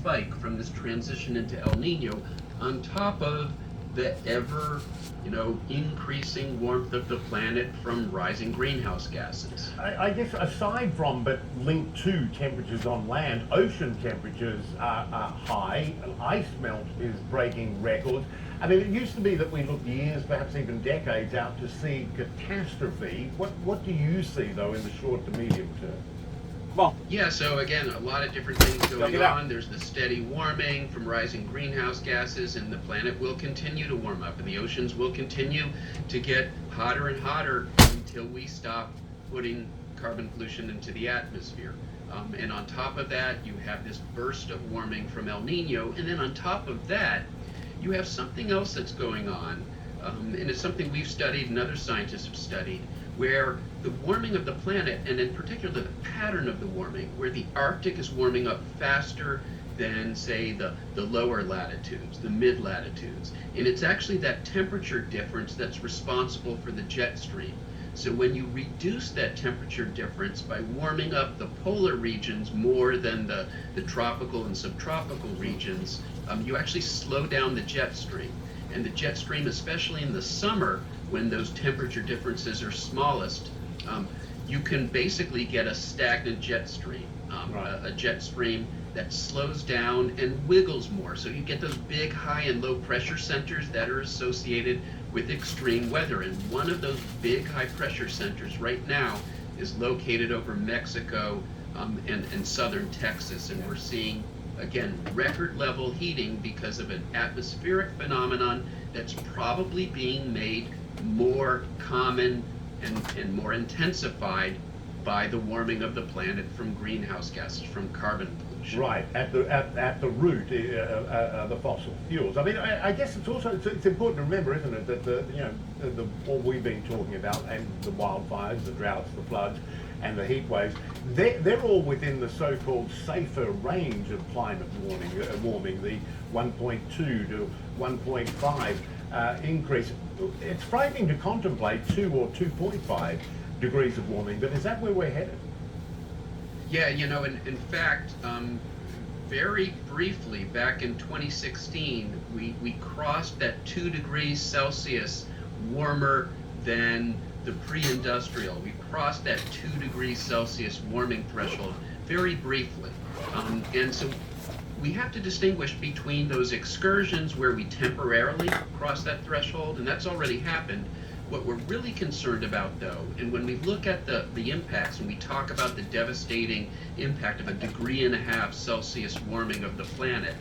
spike from this transition into El Nino, on top of the ever, increasing warmth of the planet from rising greenhouse gases. I guess aside from, but linked to temperatures on land, ocean temperatures are high. Ice melt is breaking records. I mean, it used to be that we looked years, perhaps even decades out to see catastrophe. What do you see, though, in the short to medium term? Well, Yeah, so again, a lot of different things going on. There's the steady warming from rising greenhouse gases, and the planet will continue to warm up, and the oceans will continue to get hotter and hotter until we stop putting carbon pollution into the atmosphere. And on top of that, you have this burst of warming from El Nino, and then on top of that, you have something else that's going on, and it's something we've studied and other scientists have studied, where the warming of the planet, and in particular the pattern of the warming, where the Arctic is warming up faster than, say, the lower latitudes, the mid-latitudes. And it's actually that temperature difference that's responsible for the jet stream. So when you reduce that temperature difference by warming up the polar regions more than the tropical and subtropical regions, you actually slow down the jet stream. And the jet stream, especially in the summer, when those temperature differences are smallest, you can basically get a stagnant jet stream, a jet stream that slows down and wiggles more. So you get those big high and low pressure centers that are associated with extreme weather. And one of those big high pressure centers right now is located over Mexico and southern Texas. And we're seeing, again, record level heating because of an atmospheric phenomenon that's probably being made more common and more intensified by the warming of the planet from greenhouse gases, from carbon pollution. Right, at the root, the fossil fuels. I mean, I guess it's also it's important to remember, isn't it, that the what we've been talking about, and the wildfires, the droughts, the floods, and the heat waves, they're all within the so-called safer range of climate warming, the 1.2 to 1.5 increase. It's frightening to contemplate 2 or 2.5 degrees of warming, but is that where we're headed? Yeah, in fact, very briefly, back in 2016, we crossed that 2 degrees Celsius warmer than the pre-industrial. We crossed that 2 degrees Celsius warming threshold very briefly. And so we have to distinguish between those excursions where we temporarily cross that threshold, and that's already happened. What we're really concerned about, though, and when we look at the impacts and we talk about the devastating impact of a 1.5 degrees Celsius warming of the planet,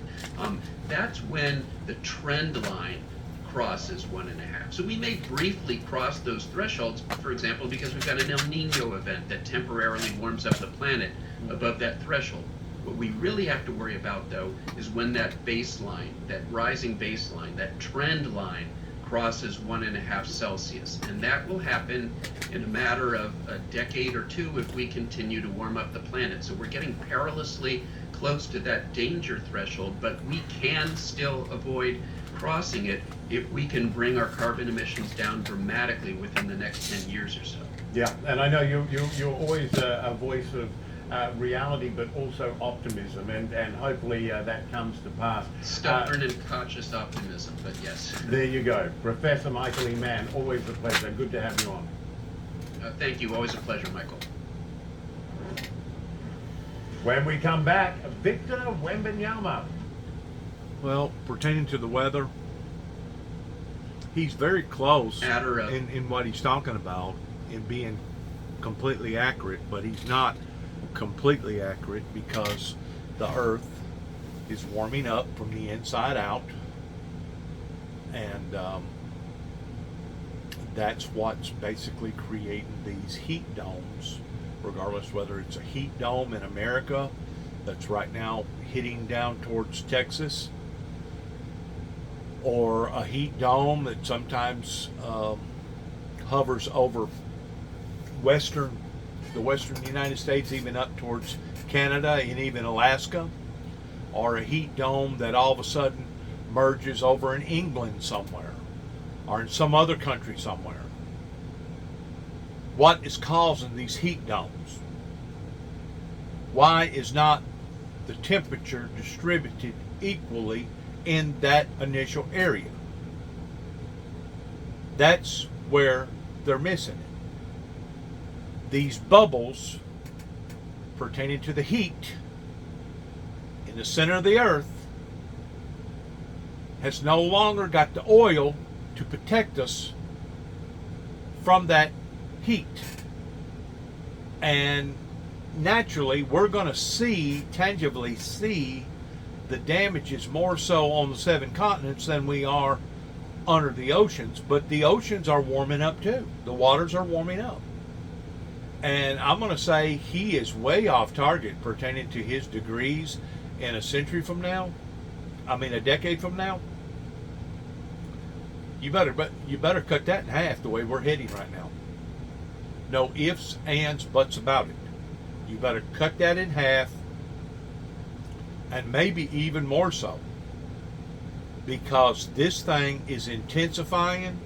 that's when the trend line crosses 1.5. So we may briefly cross those thresholds, for example, because we've got an El Nino event that temporarily warms up the planet above that threshold. What we really have to worry about, though, is when that baseline, that rising baseline, that trend line crosses 1.5 Celsius. And that will happen in a matter of a decade or two if we continue to warm up the planet. So we're getting perilously close to that danger threshold, but we can still avoid crossing it if we can bring our carbon emissions down dramatically within the next 10 years or so. Yeah, and I know you're always a voice of reality, but also optimism, and hopefully that comes to pass. Stubborn and cautious optimism, but yes. There you go. Professor Michael E. Mann, always a pleasure. Good to have you on. Thank you. Always a pleasure, Michael. When we come back, Victor Wembanyama. well, pertaining to the weather, he's very close in what he's talking about in being completely accurate, but he's not completely accurate because the earth is warming up from the inside out, and that's what's basically creating these heat domes, regardless whether it's a heat dome in America that's right now hitting down towards Texas, or a heat dome that sometimes hovers over the western United States, even up towards Canada and even Alaska, or a heat dome that all of a sudden merges over in England somewhere, or in some other country somewhere. What is causing these heat domes? Why is not the temperature distributed equally in that initial area. That's where they're missing it. These bubbles pertaining to the heat in the center of the earth has no longer got the oil to protect us from that heat. And naturally, we're going to tangibly see the damages more so on the 7 continents than we are under the oceans. But the oceans are warming up too. The waters are warming up. And I'm going to say he is way off target pertaining to his degrees in a century from now. I mean, a decade from now. You better cut that in half the way we're heading right now. No ifs, ands, buts about it. You better cut that in half, and maybe even more so, because this thing is intensifying.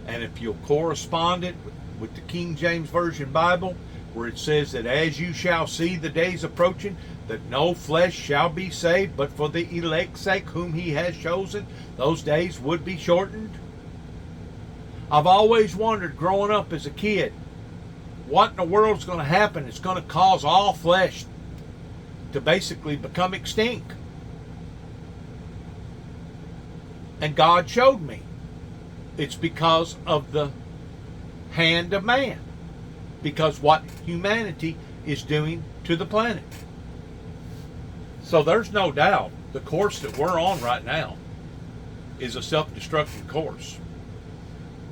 And if you'll correspond it with the King James Version Bible, where it says that as you shall see the days approaching, that no flesh shall be saved, but for the elect's sake whom he has chosen, those days would be shortened. I've always wondered, growing up as a kid, what in the world's going to happen that's going to cause all flesh to basically become extinct. And God showed me. It's because of the hand of man. Because what humanity is doing to the planet. So there's no doubt the course that we're on right now is a self-destructing course.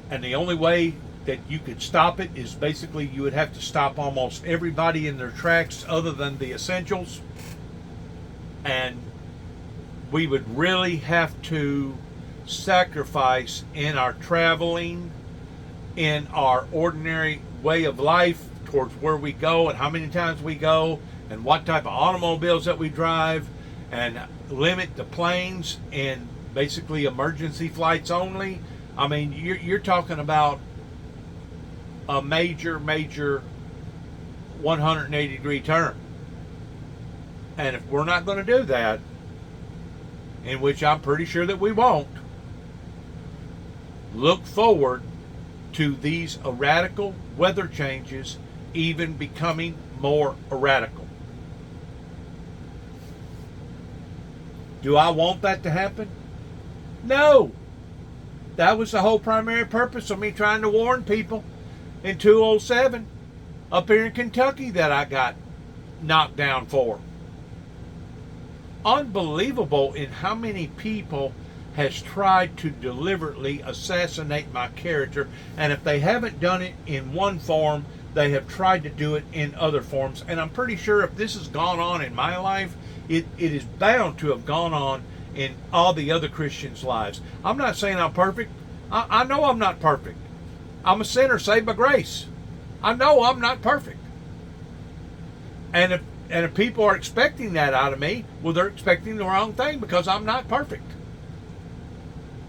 And the only way that you could stop it is basically you would have to stop almost everybody in their tracks other than the essentials. And we would really have to sacrifice in our traveling, in our ordinary way of life towards where we go and how many times we go and what type of automobiles that we drive, and limit the planes and basically emergency flights only. I mean, you're talking about a major 180 degree turn. And if we're not going to do that, in which I'm pretty sure that we won't, look forward to these erratical weather changes even becoming more erratical. Do I want that to happen? No. That was the whole primary purpose of me trying to warn people in 2007 up here in Kentucky that I got knocked down for. Unbelievable in how many people has tried to deliberately assassinate my character, and if they haven't done it in one form, they have tried to do it in other forms. And I'm pretty sure if this has gone on in my life, it is bound to have gone on in all the other Christians' lives. I'm not saying I'm perfect. I know I'm not perfect. I'm a sinner saved by grace. I know I'm not perfect. And if people are expecting that out of me, well, they're expecting the wrong thing, because I'm not perfect.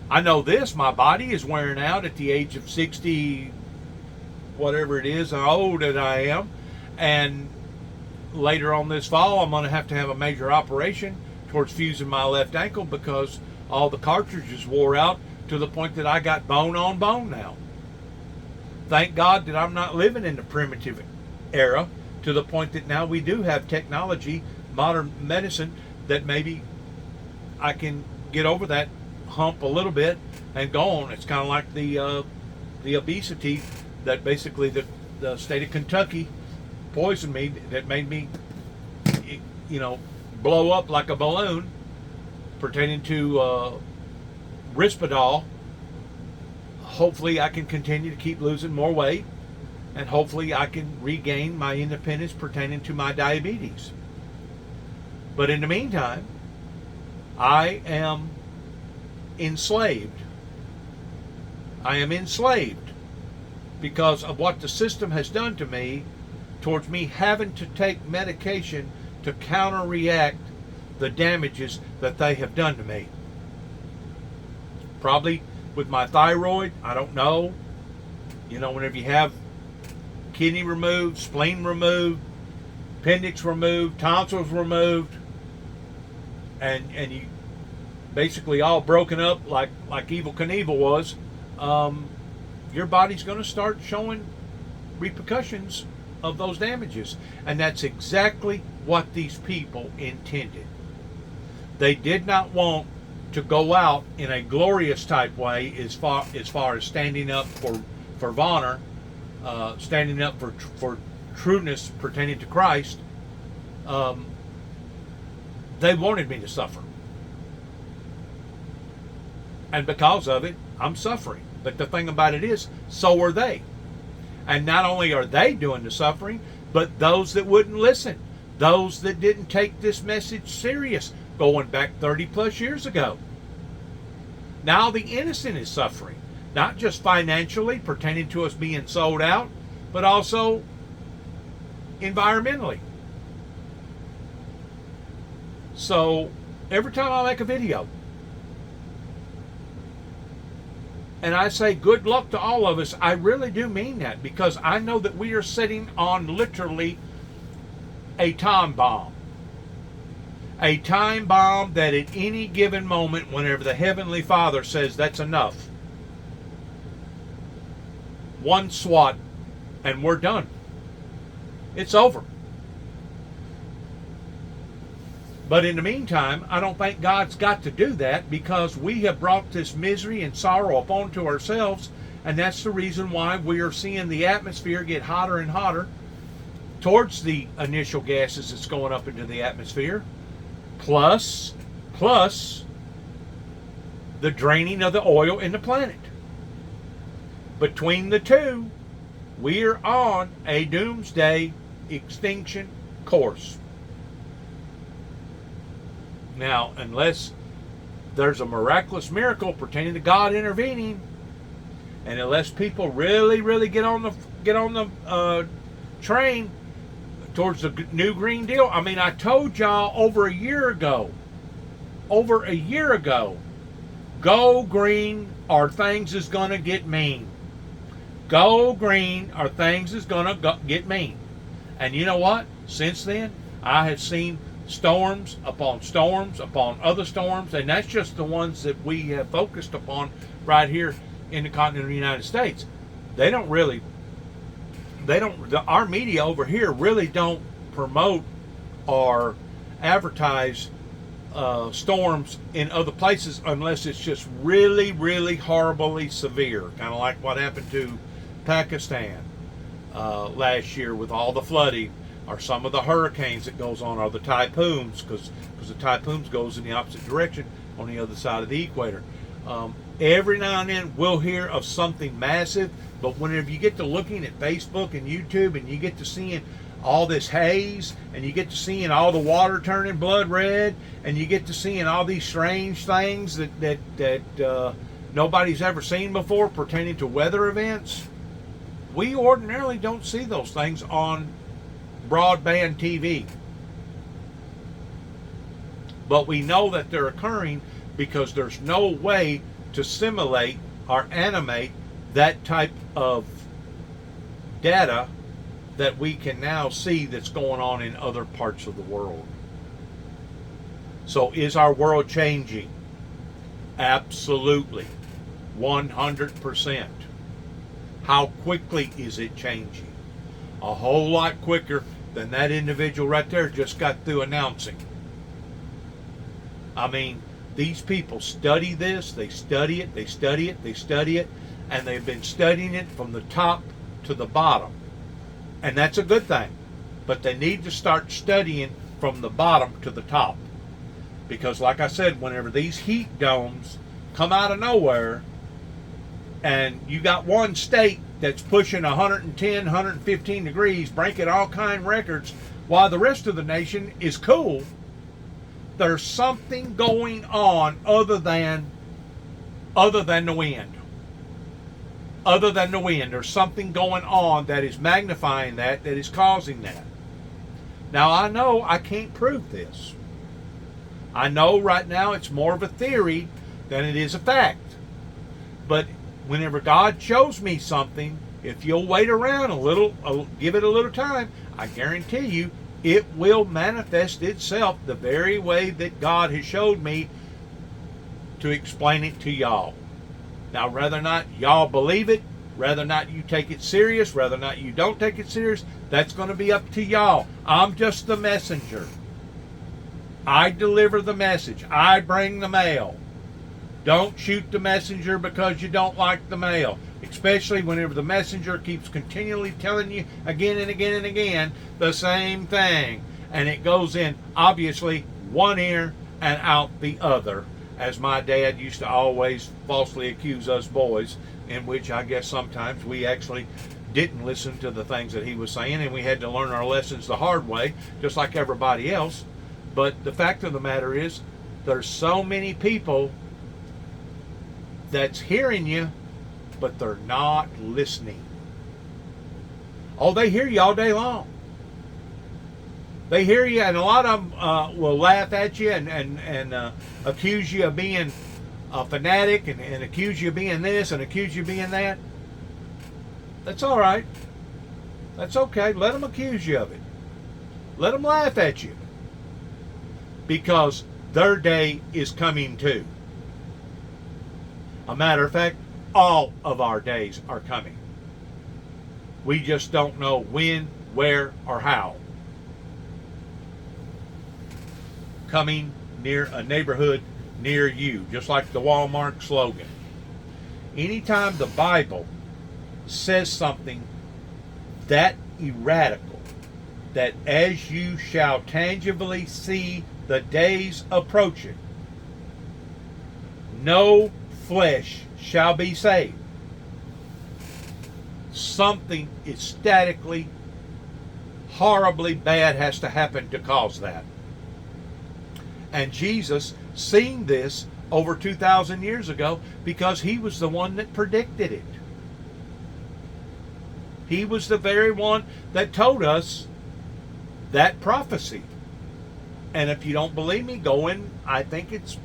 I know this, my body is wearing out at the age of 60, whatever it is, how old that I am. And later on this fall, I'm going to have a major operation towards fusing my left ankle, because all the cartridges wore out to the point that I got bone on bone now. Thank God that I'm not living in the primitive era, to the point that now we do have technology, modern medicine, that maybe I can get over that hump a little bit and go on. It's kind of like the obesity that basically the state of Kentucky poisoned me, that made me, blow up like a balloon, pertaining to Risperdal. Hopefully I can continue to keep losing more weight, and hopefully I can regain my independence pertaining to my diabetes. But in the meantime, I am enslaved. I am enslaved because of what the system has done to me, towards me having to take medication to counteract the damages that they have done to me. Probably with my thyroid, I don't know. Whenever you have kidney removed, spleen removed, appendix removed, tonsils removed, and you basically all broken up like Evel Knievel was, your body's going to start showing repercussions of those damages. And that's exactly what these people intended. They did not want to go out in a glorious type way as far as standing up for honor, standing up for trueness pertaining to Christ. They wanted me to suffer. And because of it, I'm suffering. But the thing about it is, so are they. And not only are they doing the suffering, but those that wouldn't listen, those that didn't take this message serious going back 30 plus years ago. Now the innocent is suffering, not just financially pertaining to us being sold out, but also environmentally. So every time I make a video and I say good luck to all of us, I really do mean that, because I know that we are sitting on literally a time bomb. A time bomb that at any given moment, whenever the Heavenly Father says that's enough, one swat and we're done. It's over. But in the meantime, I don't think God's got to do that, because we have brought this misery and sorrow upon to ourselves, and that's the reason why we are seeing the atmosphere get hotter and hotter towards the initial gases that's going up into the atmosphere, plus the draining of the oil in the planet. Between the two, we are on a doomsday extinction course. Now, unless there's a miraculous miracle pertaining to God intervening, and unless people really get on the train towards the new Green Deal. I mean, I told y'all over a year ago, go green or things is going to get mean. Go green or things is going to get mean. And you know what? Since then, I have seen storms upon other storms, and that's just the ones that we have focused upon right here in the continent of the United States. Our media over here really don't promote or advertise storms in other places unless it's just really horribly severe, kind of like what happened to Pakistan last year with all the flooding, or some of the hurricanes that goes on, or the typhoons, because the typhoons goes in the opposite direction on the other side of the equator. Every now and then we'll hear of something massive, but whenever you get to looking at Facebook and YouTube, and you get to seeing all this haze, and you get to seeing all the water turning blood red, and you get to seeing all these strange things that nobody's ever seen before pertaining to weather events, we ordinarily don't see those things on broadband TV. But we know that they're occurring because there's no way to simulate or animate that type of data that we can now see that's going on in other parts of the world. So is our world changing? Absolutely. 100%. How quickly is it changing? A whole lot quicker than that individual right there just got through announcing. I mean, these people study this, they study it, and they've been studying it from the top to the bottom. And that's a good thing. But they need to start studying from the bottom to the top. Because like I said, whenever these heat domes come out of nowhere, and you got one state that's pushing 110, 115 degrees, breaking all kind records, while the rest of the nation is cool, there's something going on other than the wind. Other than the wind, there's something going on that is magnifying that is causing that. Now, I know I can't prove this. I know right now it's more of a theory than it is a fact. But whenever God shows me something, if you'll wait around a little, give it a little time, I guarantee you it will manifest itself the very way that God has showed me to explain it to y'all. Now, whether or not y'all believe it, whether or not you take it serious, whether or not you don't take it serious, that's going to be up to y'all. I'm just the messenger. I deliver the message. I bring the mail. Don't shoot the messenger because you don't like the mail, especially whenever the messenger keeps continually telling you again and again and again the same thing. And it goes in, obviously, one ear and out the other, as my dad used to always falsely accuse us boys, in which I guess sometimes we actually didn't listen to the things that he was saying, and we had to learn our lessons the hard way, just like everybody else. But the fact of the matter is, there's so many people that's hearing you, but they're not listening. Oh, they hear you all day long. They hear you, and a lot of them will laugh at you and accuse you of being a fanatic and accuse you of being this and accuse you of being that. That's all right. That's okay. Let them accuse you of it. Let them laugh at you. Because their day is coming too. A matter of fact, all of our days are coming. We just don't know when, where, or how. Coming near a neighborhood near you, just like the Walmart slogan. Anytime the Bible says something that erratical, that as you shall tangibly see the days approaching, no flesh shall be saved. Something ecstatically, horribly bad has to happen to cause that. And Jesus seen this over 2,000 years ago because he was the one that predicted it. He was the very one that told us that prophecy. And if you don't believe me, go in, I think it's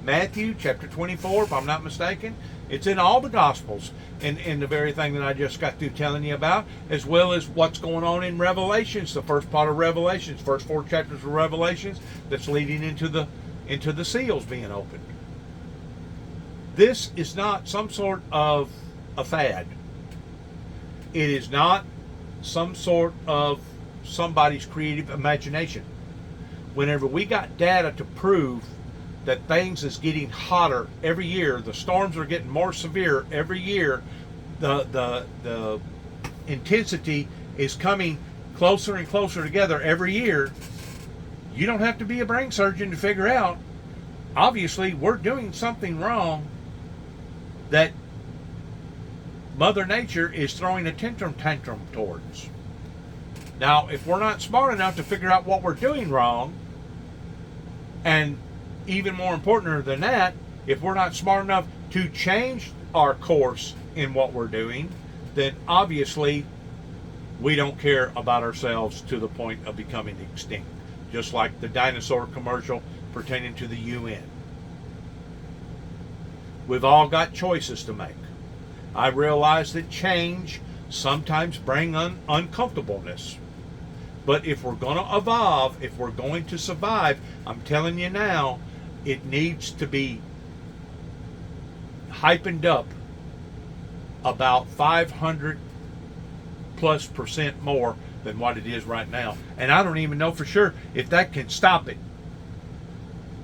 Matthew chapter 24, if I'm not mistaken. It's in all the Gospels, in the very thing that I just got through telling you about, as well as what's going on in Revelations, the first part of Revelations, first 4 chapters of Revelations, that's leading into the seals being opened. This is not some sort of a fad. It is not some sort of somebody's creative imagination. Whenever we got data to prove that things is getting hotter every year, the storms are getting more severe every year, the intensity is coming closer and closer together every year, you don't have to be a brain surgeon to figure out, obviously we're doing something wrong that Mother Nature is throwing a tantrum towards. Now, if we're not smart enough to figure out what we're doing wrong, and even more important than that, if we're not smart enough to change our course in what we're doing, then obviously we don't care about ourselves to the point of becoming extinct. Just like the dinosaur commercial pertaining to the UN. We've all got choices to make. I realize that change sometimes brings uncomfortableness. But if we're going to evolve, if we're going to survive, I'm telling you now, it needs to be hypened up about 500+% more than what it is right now. And I don't even know for sure if that can stop it.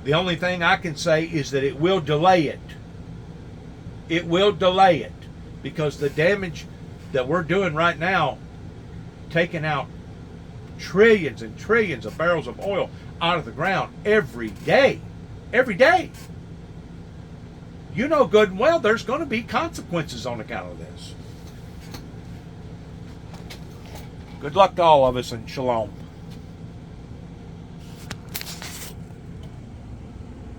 The only thing I can say is that it will delay it. It will delay it. Because the damage that we're doing right now, taking out trillions and trillions of barrels of oil out of the ground every day. Every day. You know good and well there's going to be consequences on account of this. Good luck to all of us, and shalom.